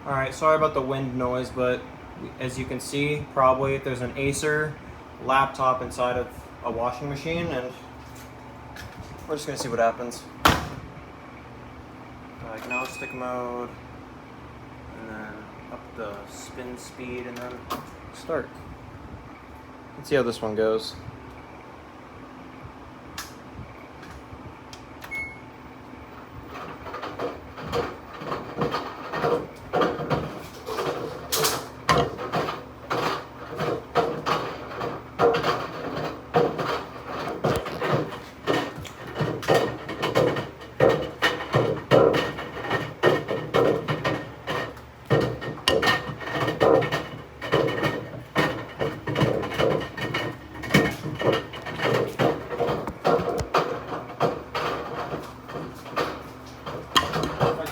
Alright, sorry about the wind noise, but as you can see, probably there's an Acer laptop inside of a washing machine, and we're just gonna see what happens. Diagnostic mode, and then up the spin speed, and then start. Let's see how this one goes.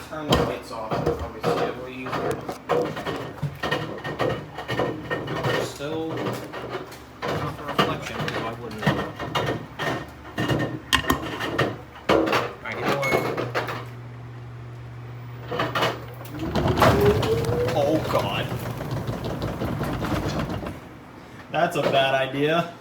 Turn the lights off, I'll probably see it a little easier. Still not for reflection, so I wouldn't. Alright, you know what? Oh god. That's a bad idea.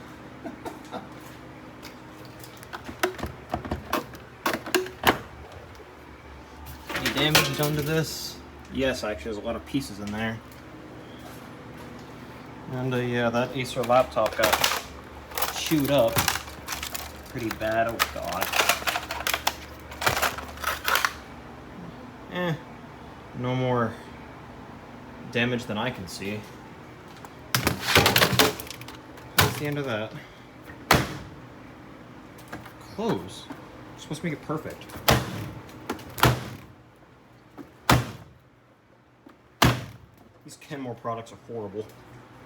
Damage done to this? Yes, actually, there's a lot of pieces in there. And yeah, that Acer laptop got chewed up pretty bad. Oh god. No more damage than I can see. That's the end of that. Close. You're supposed to make it perfect. These Kenmore products are horrible.